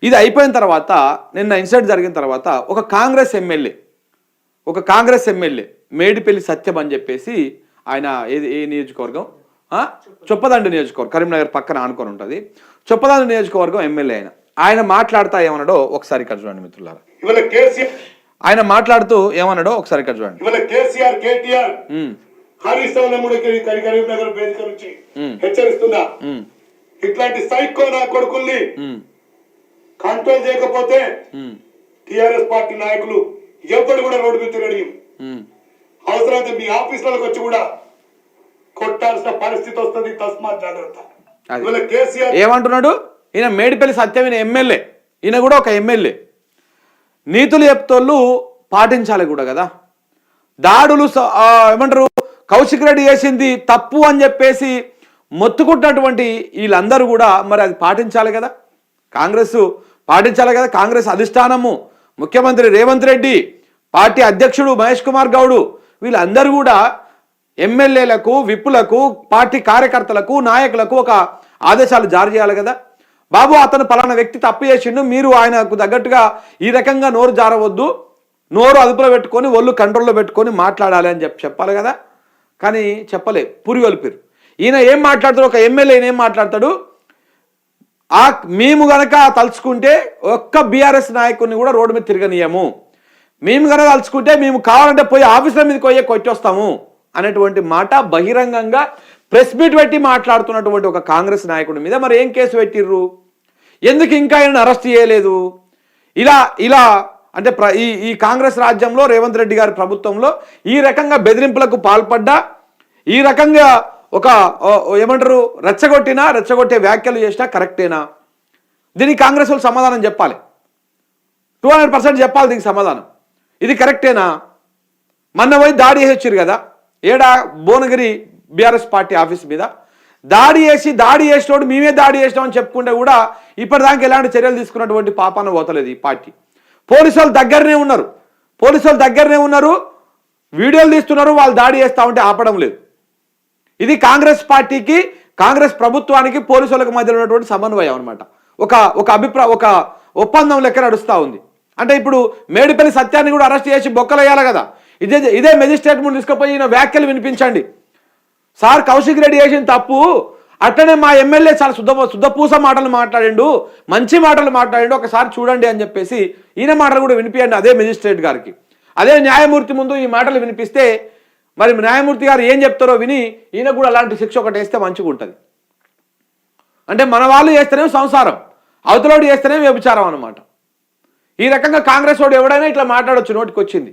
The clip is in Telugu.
ఇది అయిపోయిన తర్వాత నిన్న ఇన్సిడెంట్ జరిగిన తర్వాత ఒక కాంగ్రెస్ ఎమ్మెల్యే మేడిపల్లి సత్యం అని చెప్పేసి ఆయన ఏ నియోజకవర్గం చొప్పదండి నియోజకవర్గం, కరీంనగర్ పక్కన ఆనుకొని ఉంటుంది. చొప్పదండి నియోజకవర్గం ఎమ్మెల్యే ఆయన మాట్లాడుతా ఏమన్నాడో ఒకసారి ఇక్కడ చూడండి మిత్రులారా. ఆయన మాట్లాడుతూ ఏమన్నాడో ఒకసారి ఇక్కడ చూడండి. హెచ్చరిస్తున్నా, ఇట్లాంటి సైకో నా కొడుకుల్ని కంట్రోల్ చేయకపోతే టిఆర్ఎస్ పార్టీ నాయకులు ఎవరు కూడా రోడ్డు మీద తిరగడం, అవసరమైతే మీ ఆఫీసులకు వచ్చి కూడా కొట్టాల్సిన పరిస్థితి వస్తుంది. తస్మాత్ జాగ్రత్త. ఏమంటున్నాడు ఈయన? మేడిపల్లి సత్యం ఎమ్మెల్యే, ఈయన కూడా ఒక ఎమ్మెల్యే. నీతులు చెప్తోళ్ళు పాటించాలి కూడా కదా. దాడులు ఏమంటారు, కౌశిక్ రెడ్డి చేసింది తప్పు అని చెప్పేసి మొత్తుకుంటున్నటువంటి వీళ్ళందరూ కూడా మరి అది పాటించాలి కదా, కాంగ్రెస్ పాటించాలి కదా. కాంగ్రెస్ అధిష్టానము, ముఖ్యమంత్రి రేవంత్ రెడ్డి, పార్టీ అధ్యక్షుడు మహేష్ కుమార్ గౌడ్, వీళ్ళందరూ కూడా ఎమ్మెల్యేలకు, విప్పులకు, పార్టీ కార్యకర్తలకు, నాయకులకు ఒక ఆదేశాలు జారీ చేయాలి కదా. బాబు అతను పలానా వ్యక్తి తప్పు చేసిండు, మీరు ఆయనకు తగ్గట్టుగా ఈ రకంగా నోరు జారవద్దు, నోరు అదుపులో పెట్టుకొని ఒళ్ళు కంట్రోల్లో పెట్టుకొని మాట్లాడాలి అని చెప్పాలి కదా. కానీ చెప్పలే, పురిగొల్పారు. ఈయన ఏం మాట్లాడతాడు, ఒక ఎమ్మెల్యే ఏం మాట్లాడతాడు, మేము గనక తలుచుకుంటే ఒక్క బీఆర్ఎస్ నాయకుడిని కూడా రోడ్డు మీద తిరగనీయము, మేము కనుక తలుచుకుంటే మేము కావాలంటే పోయి ఆఫీసుల మీదకి పోయే కొట్టొస్తాము అనేటువంటి మాట బహిరంగంగా ప్రెస్ మీట్ పెట్టి మాట్లాడుతున్నటువంటి ఒక కాంగ్రెస్ నాయకుడి మీద మరి ఏం కేసు పెట్టిర్రు? ఎందుకు ఇంకా ఆయన అరెస్ట్ చేయలేదు? ఇలా అంటే ఈ కాంగ్రెస్ రాజ్యంలో రేవంత్ రెడ్డి గారి ప్రభుత్వంలో ఈ రకంగా బెదిరింపులకు పాల్పడ్డా, ఈ రకంగా ఒక ఏమంటారు రెచ్చగొట్టే వ్యాఖ్యలు చేసినా కరెక్టేనా? దీనికి కాంగ్రెస్ వాళ్ళు సమాధానం చెప్పాలి, 200% చెప్పాలి దీనికి సమాధానం. ఇది కరెక్టేనా? మొన్న పోయి దాడి చేసి వచ్చారు కదా, ఏడా భువనగిరి బీఆర్ఎస్ పార్టీ ఆఫీస్ మీద దాడి చేసినోడు మేమే దాడి చేసినామని చెప్పుకుంటే కూడా ఇప్పటిదాకా ఎలాంటి చర్యలు తీసుకున్నటువంటి పాపాన పోతలేదు ఈ పార్టీ. పోలీసు వాళ్ళు దగ్గరనే ఉన్నారు, వీడియోలు తీస్తున్నారు, వాళ్ళు దాడి చేస్తా ఉంటే ఆపడం లేదు. ఇది కాంగ్రెస్ పార్టీకి, కాంగ్రెస్ ప్రభుత్వానికి, పోలీసు వాళ్ళకి మధ్య ఉన్నటువంటి సమన్వయం అనమాట. ఒక ఒప్పందం లెక్క నడుస్తూ ఉంది. అంటే ఇప్పుడు మేడిపల్లి సత్యాన్ని కూడా అరెస్ట్ చేసి బొక్కలయ్యాలి కదా. ఇదే మెజిస్ట్రేట్ ముందు తీసుకుపోయి ఈయన వ్యాఖ్యలు వినిపించండి. సార్ కౌశిక్ రెడ్డి చేసిన తప్పు, అట్లనే మా ఎమ్మెల్యే చాలా శుద్ధపూస మాటలు మాట్లాడిండు, మంచి మాటలు మాట్లాడిండు, ఒకసారి చూడండి అని చెప్పేసి ఈయన మాటలు కూడా వినిపించండి అదే మెజిస్ట్రేట్ గారికి. అదే న్యాయమూర్తి ముందు ఈ మాటలు వినిపిస్తే మరి న్యాయమూర్తి గారు ఏం చెప్తారో విని ఈయన కూడా అలాంటి శిక్ష ఒకటి వేస్తే మంచిగా ఉంటుంది. అంటే మన వాళ్ళు చేస్తేనేమో సంసారం, అవతలోడు చేస్తేనే వ్యభిచారం అనమాట. ఈ రకంగా కాంగ్రెస్ వాడు ఎవడైనా ఇట్లా మాట్లాడొచ్చు, నోటికి వచ్చింది.